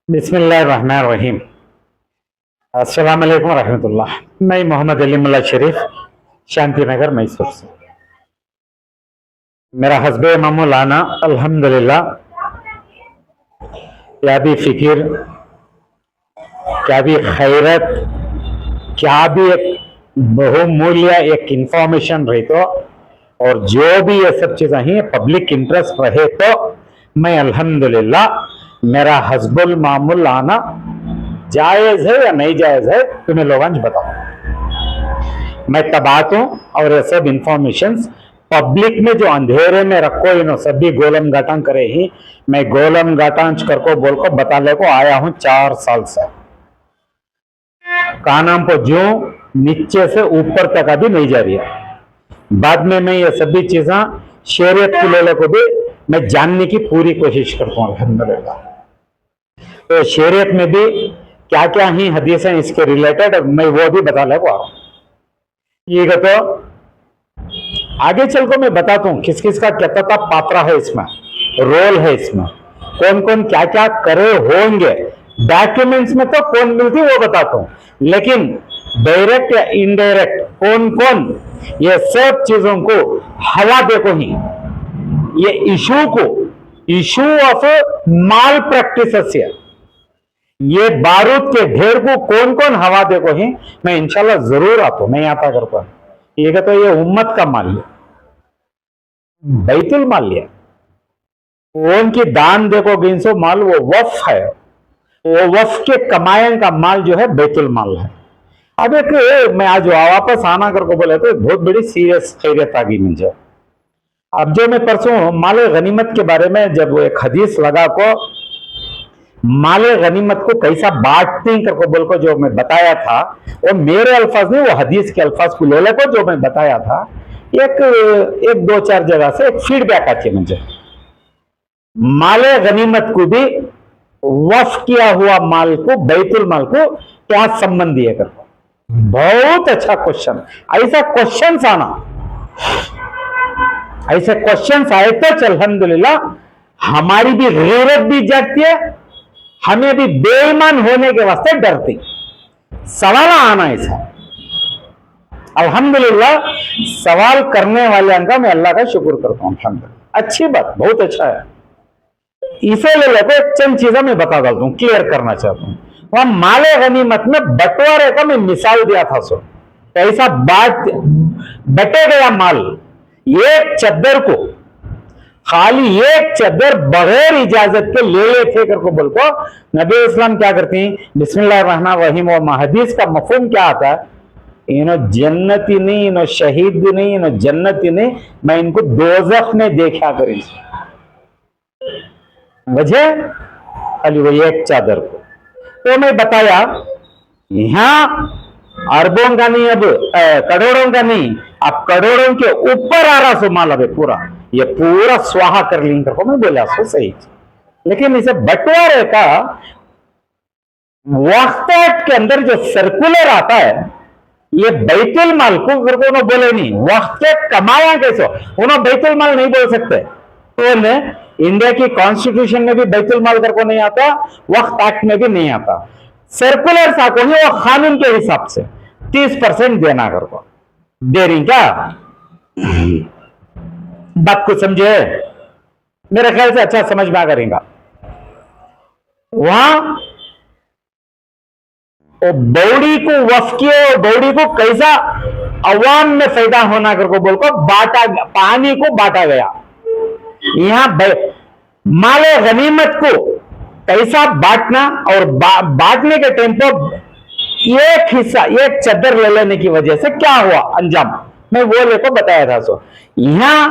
बिस्मिल्लाहिर्रहमानिर्रहीम। अस्सलाम वालेकुम रहमतुल्लाह। मैं मोहम्मद अली मुल्ला शरीफ, शांति नगर, मैसूर से। मेरा हस्बे मामूल आना अल्हम्दुलिल्लाह, क्या भी फिक्र, क्या भी खैरत, क्या भी एक बहुमूल्य एक इंफॉर्मेशन रही तो, और जो भी ये सब चीज़ें हैं पब्लिक इंटरेस्ट रहे तो मैं अल्हम्दुलिल्लाह मेरा हस्बुल मामूल आना जायज है या नहीं जायज है तुम्हें लोगों बताओ। मैं तब आता हूँ और ये सब इंफॉर्मेशन पब्लिक में जो अंधेरे में रखो इन सभी गोलम घाटां करे ही मैं गोलम घाटांच कर को बोल को बता ले को आया हूँ 4 साल से। कानम को जो नीचे से ऊपर तक अभी नहीं जा रही है। बाद में मैं ये सभी चीजें शरीयत के लोगों को भी मैं जानने की पूरी कोशिश करता हूँ अल्हम्दुलिल्लाह। तो शरीयत में भी क्या क्या ही हदीस हैं इसके रिलेटेड मैं वो भी बता ले को ये तो आगे चल को मैं बताता हूँ किस किस का कितना पात्रा है इसमें, रोल है इसमें, कौन कौन क्या क्या करे होंगे। डॉक्यूमेंट्स में तो कौन मिलती वो बताता हूँ, लेकिन डायरेक्ट या इनडायरेक्ट कौन कौन ये सब चीजों को हवा देखो ही, ये इशू ऑफ माल प्रैक्टिस, ये बारूद के ढेर को कौन कौन हवा देखो ही मैं इंशाल्लाह जरूर आता हूं, नहीं आता कर पर ये कहते ये उम्मत का माल है, बैतुल माल है, कौन की दान देखो गिनसो माल वो वफ है, वो वफ के कमाए का माल जो है बैतुल माल है। अब एक मैं आज वापस आना कर को बोले तो बहुत बड़ी सीरियस खैरियत आ गई मुझे। अब जो मैं परसों माल गनीमत के बारे में जब एक हदीस लगा को माल गनीमत को कैसा बांटते करके बोल को जो मैं बताया था, वो मेरे अल्फाज नहीं, वो हदीस के अल्फाज को लोले को जो मैं बताया था, एक दो चार जगह से एक फीडबैक आती है मुझे। माल गनीमत को भी वफ किया हुआ माल को बैतुल माल को क्या संबंध दिए कर, बहुत अच्छा क्वेश्चन। ऐसा क्वेश्चन आना, ऐसे क्वेश्चन आए तो अल्हम्दुलिल्लाह हमारी भी गैरत भी जागती है, हमें भी बेईमान होने के वास्ते डरती सवाल आना ऐसा। अल्हम्दुलिल्लाह सवाल करने वाले का मैं अल्लाह का शुक्र करता हूँ, अल्हम्दुलिल्लाह अच्छी बात, बहुत अच्छा है। इसे ले लेकर चंद चीजें मैं बता डालता हूँ, क्लियर करना चाहता हूँ। वहां माले गनीमत में बंटवारे का मैं मिसाल दिया था, सो ऐसा बटे गया माल, एक चद्दर को खाली एक चद्दर बगैर इजाजत के ले लेते करके बोल को नबी इस्लाम क्या करते हैं, बिस्मिल्लाहिर्रहमानिर्रहीम, और हदीस का मफहूम क्या आता है, इन्हों जन्नती नहीं, इन्हों शहीद नहीं, इन्हों जन्नती नहीं, मैं इनको दोजख में देखा करी। वजह खाली वो एक चादर को तो मैं बताया, यहां अरबों का नहीं, अब करोड़ों का नहीं, अब करोड़ों के ऊपर आ रहा सो माल, अब पूरा ये पूरा स्वाहा कर ली को मैं बोला सो सही, लेकिन इसे बंटवारे का वक्त के अंदर जो सर्कुलर आता है, ये बैतुल माल को उन्होंने बोले नहीं, वक्त के कमाया कैसे उन्होंने बैतुल माल नहीं बोल सकते। तो इंडिया की कॉन्स्टिट्यूशन में भी बैतुल माल करको नहीं आता, वक्त एक्ट में भी नहीं आता, सर्कुलर सा को ही वो कानून के हिसाब से 30% देना करको दे रही क्या, बात को समझे, मेरे ख्याल से अच्छा समझ में आ करेगा। वहां बौड़ी को वफ किए, बौड़ी को कैसा अवाम में फायदा होना करको बोल को बांटा, पानी को बांटा गया। यहां माले गनीमत को कैसा बांटना, और बांटने के टाइम पर एक हिस्सा एक चद्दर ले लेने की वजह से क्या हुआ अंजाम, मैं वो लेको बताया था। सो यहां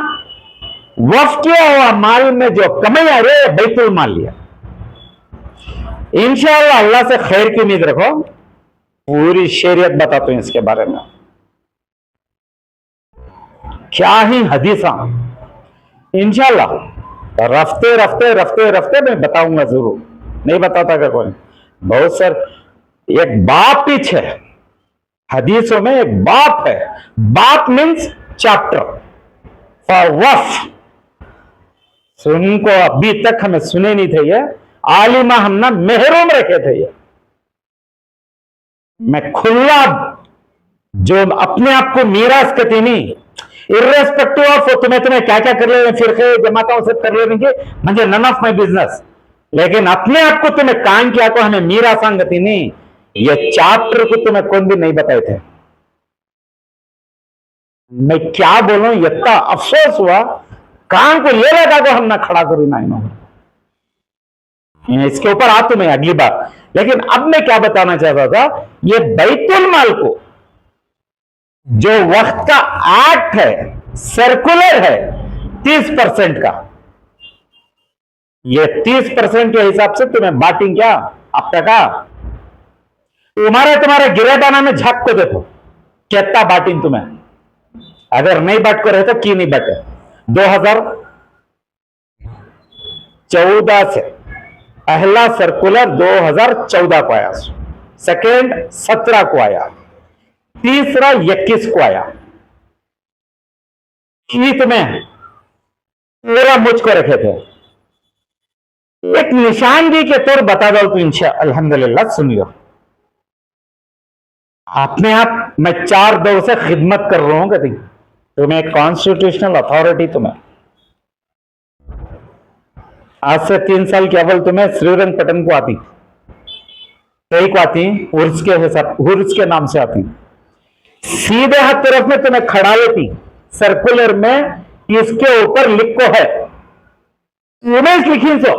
वफ किया हुआ माल में जो कमाई आ रही है बैतुल माल लिया, इंशाअल्लाह अल्लाह से खैर की उम्मीद रखो, पूरी शरीयत बताता हूं इसके बारे में, क्या ही हदीसा इंशाअल्लाह रफ्ते रफ्ते रफ्ते रफ्ते मैं बताऊंगा, जरूर नहीं बताता क्या कोई। बहुत सर एक बाप पीछे हदीसों में एक बाप है, बाप मीन्स चैप्टर फॉर वफ, उनको अभी तक हमें सुने नहीं थे ये, आलिमा हमने महरूम रखे थे। ये मैं खुला जो अपने आप को मीरास कती नहीं, इर्रेस्पेक्टिव ऑफ तुम्हें क्या क्या कर ले, फिर जमाताओं से कर लेंगे, मुझे नन ऑफ माई बिजनेस, लेकिन अपने आप को तुम्हें काम किया को हमें मीरा संगति नहीं, ये चैप्टर को तुम्हें कौन भी नहीं बताए थे। मैं क्या बोलूं, इतना अफसोस हुआ, काम को ले लगा को हम ना खड़ा करी ना इन्होंने। इसके ऊपर आ तुम्हें अगली बार, लेकिन अब मैं क्या बताना चाहता था, ये बैतुल माल को जो वक्त का एक्ट है, सर्कुलर है 30% का, ये 30% के हिसाब से तुम्हें बांटिंग क्या अब तक का तुम्हारे गिरेबाना में झाक को देखो कितना बांटिंग तुम्हें, अगर नहीं बांट को रहे तो की नहीं बांटे। 2014 से पहला सर्कुलर 2014 को आया, सेकेंड 17 को आया, तीसरा 21 को आया। तुम्हें पूरा मुझको रखे थे, एक निशानगी के तौर बता दो तो इंशाअल्लाह अल्हम्दुलिल्लाह सुनियो। अपने आप मैं 4 दौर से खिदमत कर रहा हूं कभी, तुम्हें कॉन्स्टिट्यूशनल अथॉरिटी, तुम्हें आज से 3 साल के अव्वल तुम्हें श्रीरंगपट्टन को आती, कई को आती उर्स के हिसाब, उर्स के नाम से आती, सीधे हाथ तरफ में तुम्हें खड़ा लेती, सर्कुलर में इसके ऊपर लिखो है, इमेज लिखी सो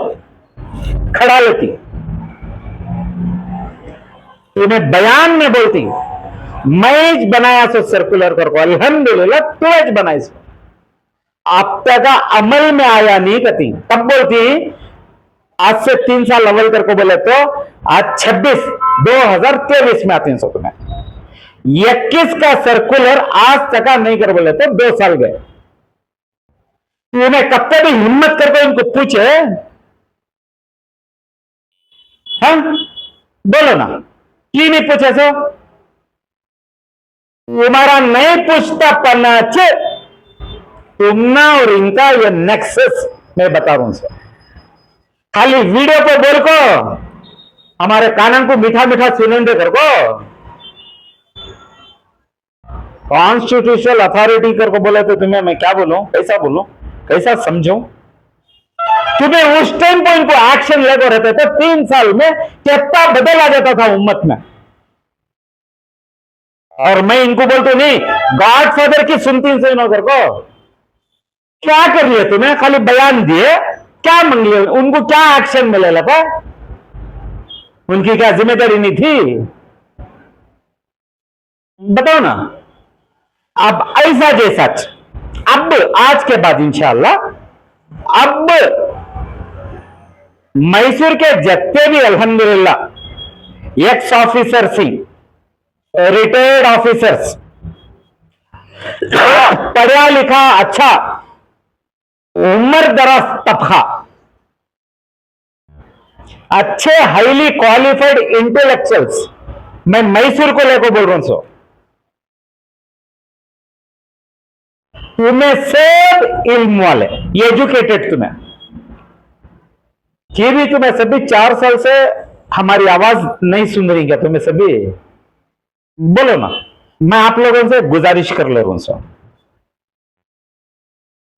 खड़ा लेती, तुम्हें बयान में बोलती मैं बनाया सो सर्कुलर करको, अल्हम्दुलिल्लाह तुझ बनाई सो, अब तक अमल में आया नहीं कती, तब बोलती आज से 3 साल अमल करको बोले तो आज 2023 में आती सो तुम्हें 21 का सर्कुलर आज तक नहीं कर बोले तो 2 साल गए। उन्हें कब तक भी हिम्मत करके इनको पूछे, हाँ बोलो ना, की नहीं पूछे सो, तुम्हारा नहीं पूछता पन्ना तुमना और इनका ये नेक्सस मैं बता रहा हूं सर, खाली वीडियो पे बोल को हमारे कानन को मीठा मीठा सुनेंगे कर को, कॉन्स्टिट्यूशनल अथॉरिटी कर को बोले तो तुम्हें मैं क्या बोलूं, कैसा बोलूं, कैसा समझूं, तुम्हें उस टाइम पर इनको एक्शन लेकर रहते थे, 3 साल में कितना बदल आ जाता था उम्मत में, और मैं इनको बोलते नहीं गॉड फादर की सुनती से नौकर को, क्या कर लिए तुम्हें, खाली बयान दिए, क्या मांग लिए, उनको क्या एक्शन मिले लगा, उनकी क्या जिम्मेदारी नहीं थी, बताओ ना। अब ऐसा जैसा अब आज के बाद इंशाअल्लाह अब मैसूर के जितने भी अल्हम्दुलिल्लाह एक्स ऑफिसर सी, रिटायर्ड ऑफिसर्स, पढ़ा लिखा अच्छा उम्र दराज तबका, अच्छे हाईली क्वालिफाइड इंटेलेक्चुअल्स, मैं मैसूर को लेकर बोल रहा हूं सो, तुम्हें सब इल्म वाले एजुकेटेड, तुम्हें ये भी तुम्हें सभी 4 साल से हमारी आवाज नहीं सुन रही क्या, तुम्हें सभी बोलो ना, मैं आप लोगों से गुजारिश कर ले रहा हूं सर,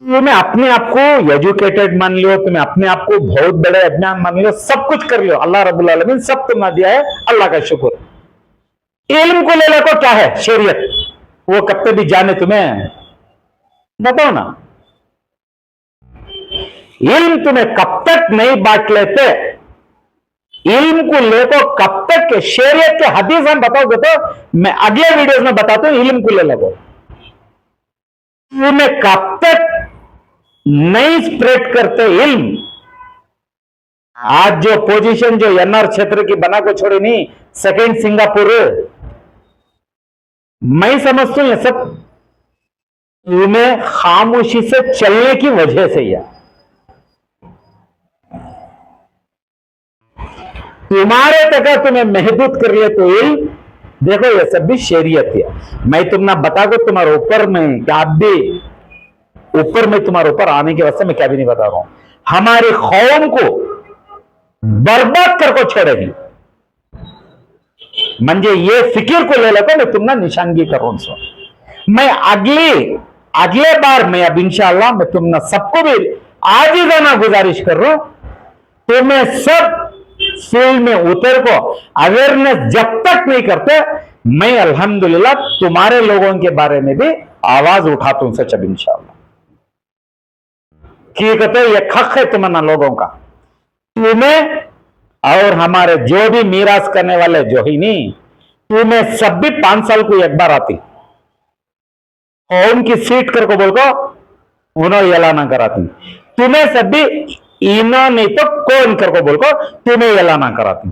तुम्हें अपने आप को एजुकेटेड मान लियो, तुम्हें अपने आप को बहुत बड़े अभियान मान लियो, सब कुछ कर लियो, अल्लाह रब्बुल आलमीन सब तुम्हें दिया है, अल्लाह का शुक्र। इल्म को ले लो को क्या है शरीयत, वो कब तक भी जाने तुम्हें बताओ ना, इल्म तुम्हें कब तक नहीं बांट लेते, इल्म को लेको कब तक के शरीयत के हदीस हम बताओगे तो मैं अगले वीडियोस में बताता हूं, इल्म को ले लो तुम्हें कब तक नहीं स्प्रेड करते इल्म। आज जो पोजीशन जो एनआर क्षेत्र की बना को छोड़ी नहीं, सेकेंड सिंगापुर, मैं समझता हूं ये सब तुम्हें खामोशी से चलने की वजह से ही है, तुम्हारे तक तुम्हें महदूद कर ले तो इल्म, देखो ये सब भी शरीयत है, मैं तुम ना बता को तुम्हारे ऊपर में क्या भी ऊपर में तुम्हारे ऊपर आने के वास्ते मैं क्या भी नहीं बता रहा हूं, हमारी कौम को बर्बाद कर को छोड़ेगी। म्हणजे ये फिक्र को ले लो मैं तुमने निशानगी करूं सो मैं अगले बार मैं अब इंशाअल्लाह मैं तुमने सबको भी आज ही जाना गुजारिश कर रहा हूं। तो मैं सब फील्ड में उतर को अवेयरनेस जब तक नहीं करते मैं अल्हम्दुलिल्लाह तुम्हारे लोगों के बारे में भी आवाज उठाता हूं सच अब इंशाअल्लाह। की कहते ये हक है तुम्हारा लोगों का, तुम्हें और हमारे जो भी मीरास करने वाले जो ही नहीं, तुम्हें सब भी 5 साल को एक बार आती और उनकी सीट कर को बोल को उन्होंने एलाना कराती, तुम्हें सब भी इन्हों नहीं तो कौन कर को बोल को तुम्हें एलाना कराती।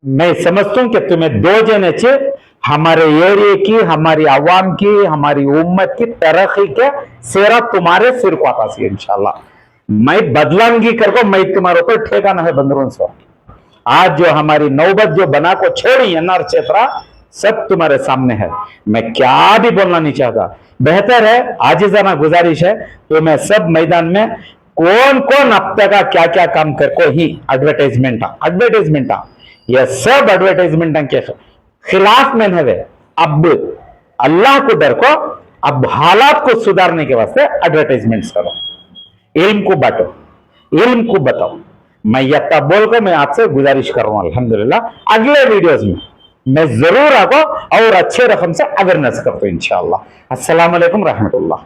मैं समझता हूं कि तुम्हें 2 जने चाहिए हमारे एरिया की, हमारी आवाम की, हमारी उम्मत की तरक्की के सेरा तुम्हारे सिर को आता सी इंशाल्लाह। मैं बदलांगी कर को मैं तुम्हारे ऊपर ठेका ना है बंदरों से। आज जो हमारी नौबत जो बना को छोड़ी एनआर क्षेत्र सब तुम्हारे सामने है, मैं क्या भी बोलना नहीं चाहता। बेहतर है आजिज़ाना गुजारिश है तो मैं सब मैदान में कौन कौन अब तक का क्या क्या काम कर को ही एडवर्टाइजमेंट ये सब एडवर्टाइजमेंट के खिलाफ में है। अब अल्लाह को डर को अब हालात को सुधारने के वास्ते एडवर्टाइजमेंट्स करो, इल्म को बांटो, इल्म को बताओ। मैं यत्ता बोल कर मैं आपसे गुजारिश कर रहा हूं अल्हम्दुलिल्लाह अगले वीडियोस में मैं जरूर आपको और अच्छे रकम से अवेयरनेस करता हूं इंशाअल्लाह। अस्सलाम वालेकुम रहमतुल्लाह।